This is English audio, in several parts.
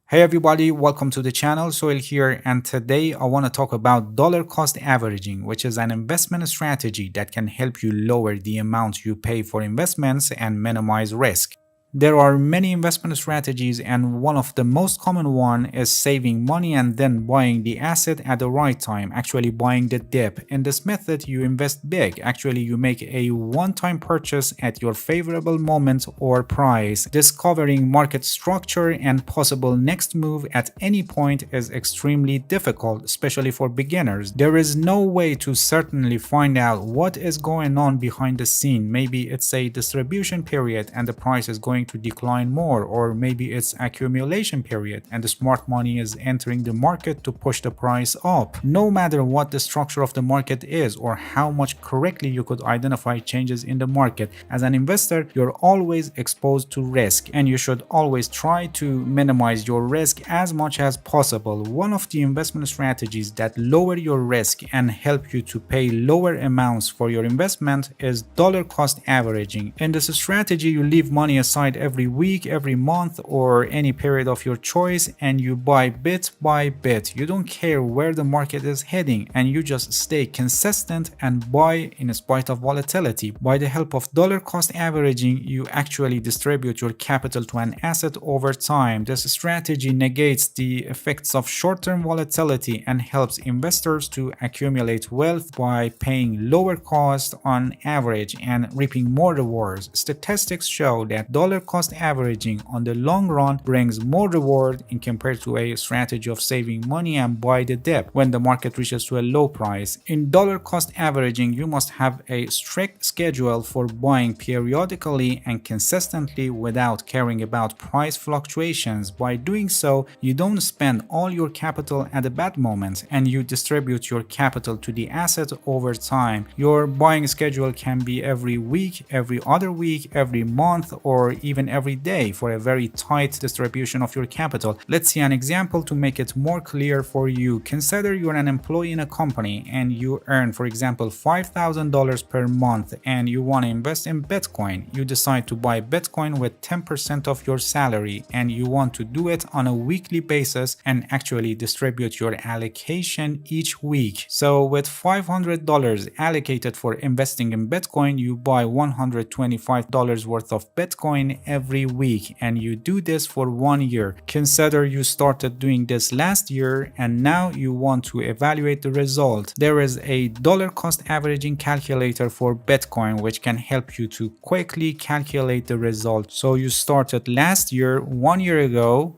Hey everybody, welcome to the channel. Soil here, and today I want to talk about dollar cost averaging, which is an investment strategy that can help you lower the amount you pay for investments and minimize risk. There are many investment strategies, and one of the most common one is saving money and then buying the asset at the right time, actually buying the dip. In this method, you invest big. Actually, you make a one-time purchase at your favorable moment or price. Discovering market structure and possible next move at any point is extremely difficult, especially for beginners. There is no way to certainly find out what is going on behind the scene. Maybe it's a distribution period and the price is going to decline more, or maybe it's accumulation period and the smart money is entering the market to push the price up. No matter what the structure of the market is or how much correctly you could identify changes in the market, as an investor you're always exposed to risk, and you should always try to minimize your risk as much as possible. One of the investment strategies that lower your risk and help you to pay lower amounts for your investment is dollar cost averaging. In this strategy, you leave money aside every week, every month, or any period of your choice, and you buy bit by bit. You don't care where the market is heading, and you just stay consistent and buy in spite of volatility. By the help of dollar cost averaging, you actually distribute your capital to an asset over time. This strategy negates the effects of short-term volatility and helps investors to accumulate wealth by paying lower cost on average and reaping more rewards. Statistics show that dollar cost averaging on the long run brings more reward in compared to a strategy of saving money and buy the dip when the market reaches to a low price. In dollar cost averaging, you must have a strict schedule for buying periodically and consistently without caring about price fluctuations. By doing so, you don't spend all your capital at a bad moment, and you distribute your capital to the asset over time. Your buying schedule can be every week, every other week, every month, or even every day for a very tight distribution of your capital. Let's see an example to make it more clear for you. Consider you're an employee in a company and you earn, for example, $5,000 per month, and you want to invest in Bitcoin. You decide to buy Bitcoin with 10% of your salary, and you want to do it on a weekly basis and actually distribute your allocation each week. So with $500 allocated for investing in Bitcoin, you buy $125 worth of Bitcoin every week, and you do this for 1 year. Consider you started doing this last year and now you want to evaluate the result. There is a dollar cost averaging calculator for Bitcoin which can help you to quickly calculate the result. So you started last year, 1 year ago.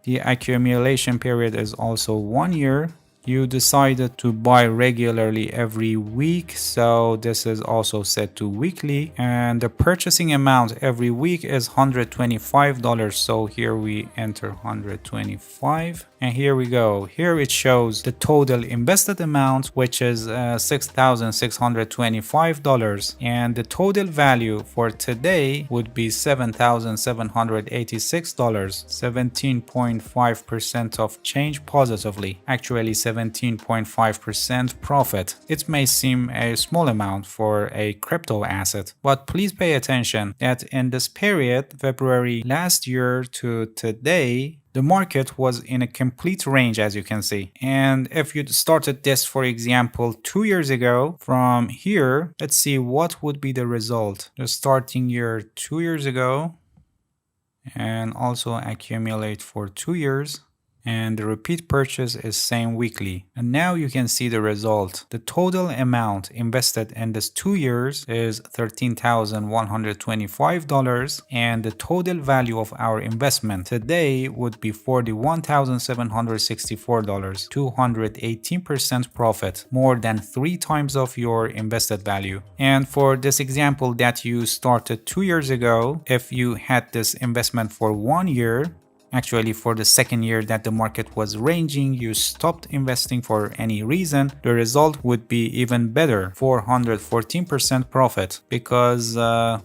The accumulation period is also 1 year. You decided to buy regularly every week, so this is also set to weekly, and the purchasing amount every week is $125. So here we enter 125, and here we go. Here it shows the total invested amount, which is $6,625, and the total value for today would be $7,786, 17.5% of change positively, actually 17.5% profit. It may seem a small amount for a crypto asset, but please pay attention that in this period, February last year to today, the market was in a complete range, as you can see. And if you started this, for example, 2 years ago, from here, let's see what would be the result. The starting year 2 years ago, and also accumulate for 2 years. And the repeat purchase is same weekly. And now you can see the result. The total amount invested in this 2 years is $13,125, and the total value of our investment today would be $41,764, 218% profit, more than 3 times of your invested value. And for this example that you started 2 years ago, if you had this investment for 1 year, actually for the second year that the market was ranging, you stopped investing for any reason, the result would be even better, 414% profit, because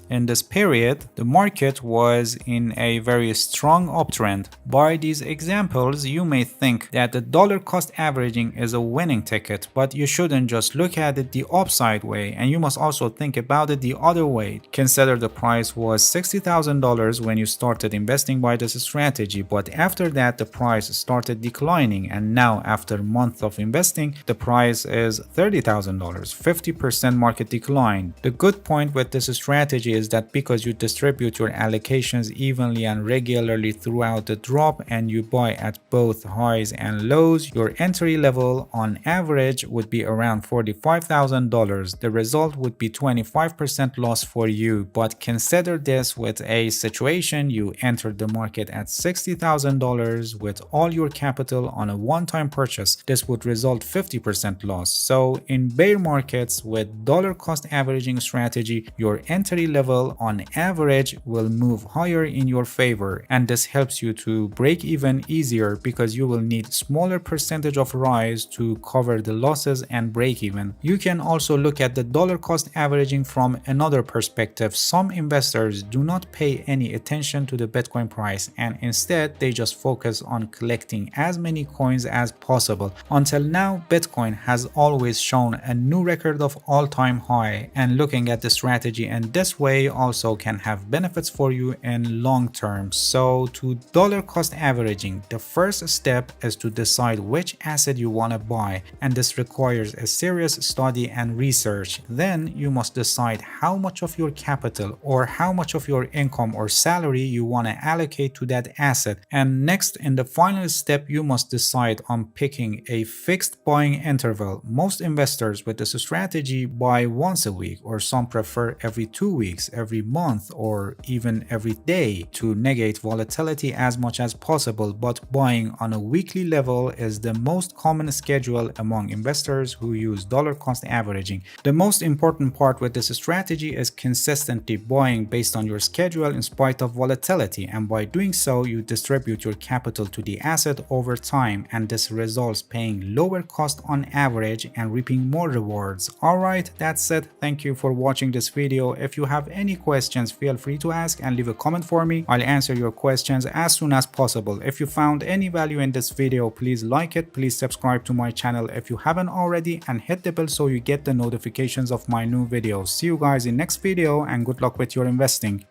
in this period the market was in a very strong uptrend. By these examples, you may think that the dollar cost averaging is a winning ticket, but you shouldn't just look at it the upside way, and you must also think about it the other way. Consider the price was $60,000 when you started investing by this strategy. strategy, but after that the price started declining, and now after a month of investing the price is $30,000, 50% market decline. The good point with this strategy is that because you distribute your allocations evenly and regularly throughout the drop and you buy at both highs and lows, your entry level on average would be around $45,000. The result would be 25% loss for you, but consider this with a situation you entered the market at $60,000 with all your capital on a one-time purchase. This would result 50% loss. So in bear markets with dollar cost averaging strategy, your entry level on average will move higher in your favor, and this helps you to break even easier because you will need smaller percentage of rise to cover the losses and break even. You can also look at the dollar cost averaging from another perspective. Some investors do not pay any attention to the Bitcoin price, and instead they just focus on collecting as many coins as possible. Until now, Bitcoin has always shown a new record of all-time high, and looking at the strategy in this way also can have benefits for you in long term. So to dollar cost averaging, the first step is to decide which asset you want to buy, and this requires a serious study and research. Then you must decide how much of your capital or how much of your income or salary you want to allocate to that asset. And next, in the final step, you must decide on picking a fixed buying interval. Most investors with this strategy buy once a week, or some prefer every 2 weeks, every month, or even every day to negate volatility as much as possible. But buying on a weekly level is the most common schedule among investors who use dollar cost averaging. The most important part with this strategy is consistently buying based on your schedule in spite of volatility, and by doing so you distribute your capital to the asset over time, and this results paying lower cost on average and reaping more rewards. Alright, that's it. Thank you for watching this video. If you have any questions, feel free to ask and leave a comment for me. I'll answer your questions as soon as possible. If you found any value in this video, please like it, please subscribe to my channel if you haven't already, and hit the bell so you get the notifications of my new videos. See you guys in next video, and good luck with your investing.